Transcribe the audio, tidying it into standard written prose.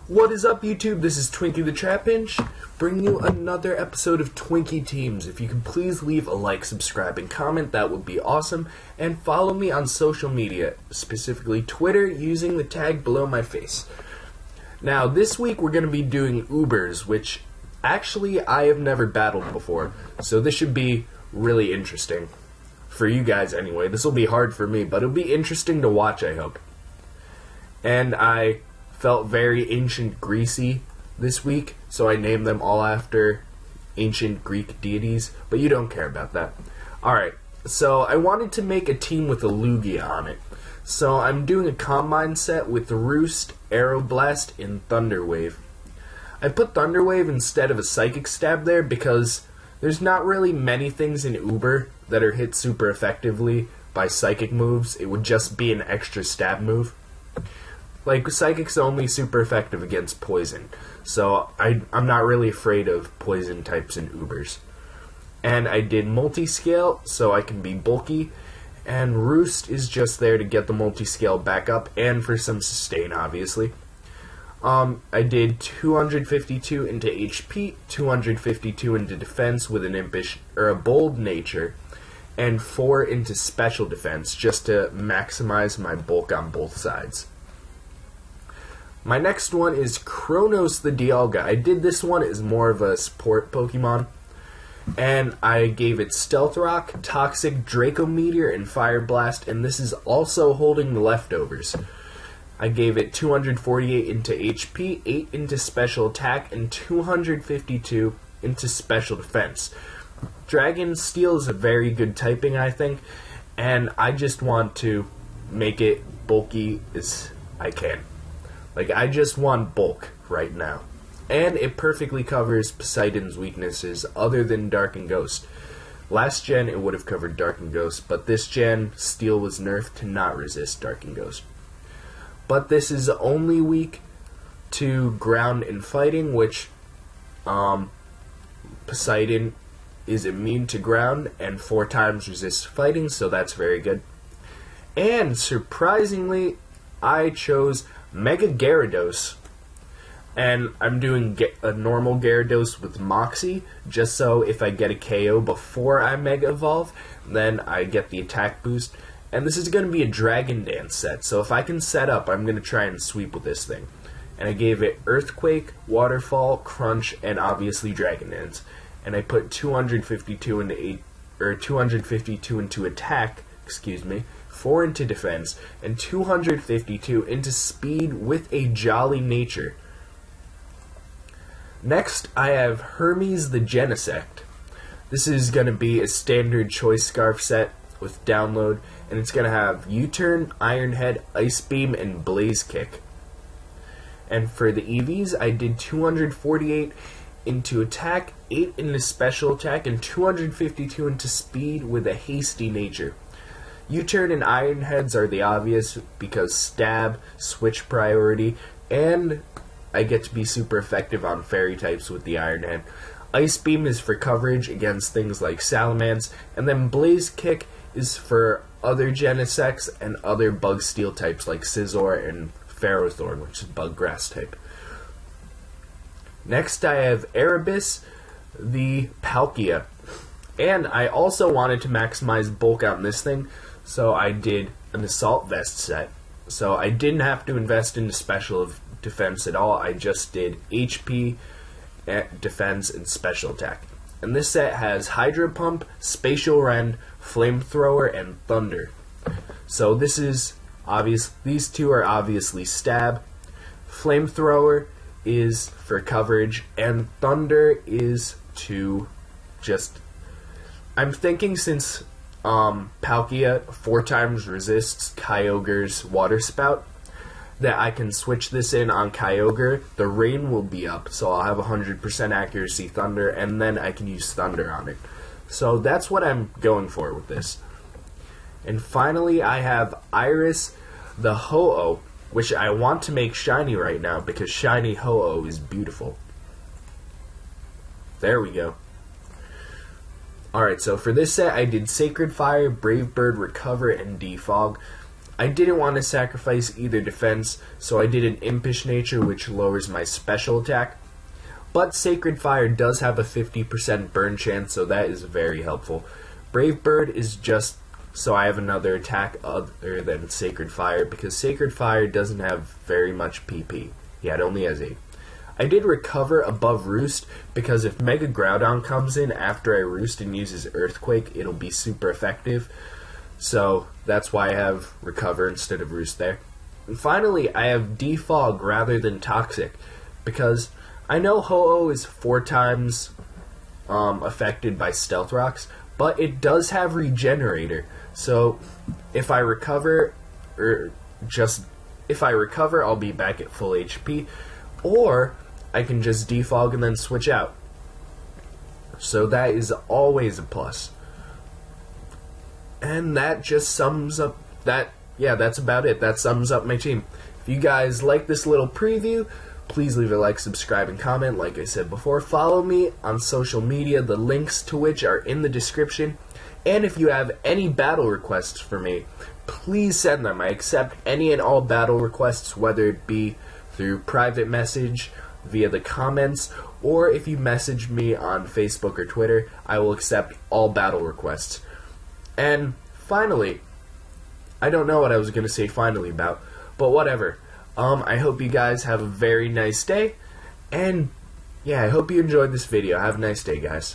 What is up, YouTube? This is Twinkie the Trapinch, bringing you another episode of Twinkie Teams. If you could please leave a like, subscribe, and comment, that would be awesome. And follow me on social media, specifically Twitter, using the tag below my face. Now, this week we're going to be doing Ubers, which actually I have never battled before. So this should be really interesting. For you guys, anyway. This will be hard for me, but it'll be interesting to watch, I hope. And I felt very ancient Greasy this week, so I named them all after ancient Greek deities, but you don't care about that. Alright, so I wanted to make a team with a Lugia on it. So I'm doing a Combine set with Roost, Aeroblast, and Thunderwave. I put Thunderwave instead of a Psychic Stab there because there's not really many things in Uber that are hit super effectively by Psychic moves. It would just be an extra stab move. Like, Psychic's only super effective against Poison, so I'm not really afraid of Poison types in Ubers. And I did Multiscale, so I can be bulky, and Roost is just there to get the Multiscale back up, and for some sustain, obviously. I did 252 into HP, 252 into Defense with an Impish, or a Bold Nature, and 4 into Special Defense, just to maximize my bulk on both sides. My next one is Chronos the Dialga. I did this one as more of a support Pokemon. And I gave it Stealth Rock, Toxic, Draco Meteor, and Fire Blast. And this is also holding the leftovers. I gave it 248 into HP, 8 into Special Attack, and 252 into Special Defense. Dragon Steel is a very good typing, I think. And I just want to make it bulky as I can. Like, I just want bulk right now. And it perfectly covers Poseidon's weaknesses other than Dark and Ghost. Last gen, it would have covered Dark and Ghost, but this gen, Steel was nerfed to not resist Dark and Ghost. But this is only weak to Ground and Fighting, which Poseidon is immune to Ground and 4 times resists Fighting, so that's very good. And surprisingly, I chose Mega Gyarados, and I'm doing a normal Gyarados with Moxie, just so if I get a KO before I Mega Evolve, then I get the attack boost. And this is going to be a Dragon Dance set, so if I can set up, I'm going to try and sweep with this thing. And I gave it Earthquake, Waterfall, Crunch, and obviously Dragon Dance. And I put 252 into attack, 4 into defense, and 252 into speed with a Jolly Nature. Next, I have Hermes the Genesect. This is going to be a standard Choice Scarf set with download, and it's going to have U-Turn, Iron Head, Ice Beam, and Blaze Kick. And for the EVs, I did 248 into attack, 8 into special attack, and 252 into speed with a Hasty Nature. U-Turn and Iron Heads are the obvious because stab, switch priority, and I get to be super effective on fairy types with the Iron Head. Ice Beam is for coverage against things like Salamence, and then Blaze Kick is for other Genesects and other Bug Steel types like Scizor and Ferrothorn, which is Bug Grass type. Next I have Erebus the Palkia. And I also wanted to maximize bulk on this thing, so I did an Assault Vest set. So I didn't have to invest into special defense at all, I just did HP, defense, and special attack. And this set has Hydro Pump, Spatial Rend, Flamethrower, and Thunder. So this is obvious. These two are obviously stab. Flamethrower is for coverage, and Thunder is to just... I'm thinking since Palkia 4 times resists Kyogre's Water Spout, that I can switch this in on Kyogre. The rain will be up, so I'll have 100% accuracy Thunder, and then I can use Thunder on it. So that's what I'm going for with this. And finally, I have Iris the Ho-Oh, which I want to make shiny right now because shiny Ho-Oh is beautiful. There we go. Alright, so for this set, I did Sacred Fire, Brave Bird, Recover, and Defog. I didn't want to sacrifice either defense, so I did an Impish Nature, which lowers my special attack. But Sacred Fire does have a 50% burn chance, so that is very helpful. Brave Bird is just so I have another attack other than Sacred Fire, because Sacred Fire doesn't have very much PP. Yeah, it only has 8. I did Recover above Roost, because if Mega Groudon comes in after I Roost and uses Earthquake, it'll be super effective. So that's why I have Recover instead of Roost there. And finally, I have Defog rather than Toxic, because I know Ho-Oh is 4 times affected by Stealth Rocks, but it does have Regenerator. So if I recover, I'll be back at full HP, or I can just defog and then switch out. So that is always a plus. And that just sums up that. Yeah, that's about it. That sums up my team. If you guys like this little preview, please leave a like, subscribe, and comment. Like I said before, follow me on social media, the links to which are in the description. And if you have any battle requests for me, please send them. I accept any and all battle requests, whether it be through private message, via the comments, or if you message me on Facebook or Twitter, I will accept all battle requests. And finally, I don't know what I was going to say finally about, but whatever. I hope you guys have a very nice day, and yeah, I hope you enjoyed this video. Have a nice day, guys.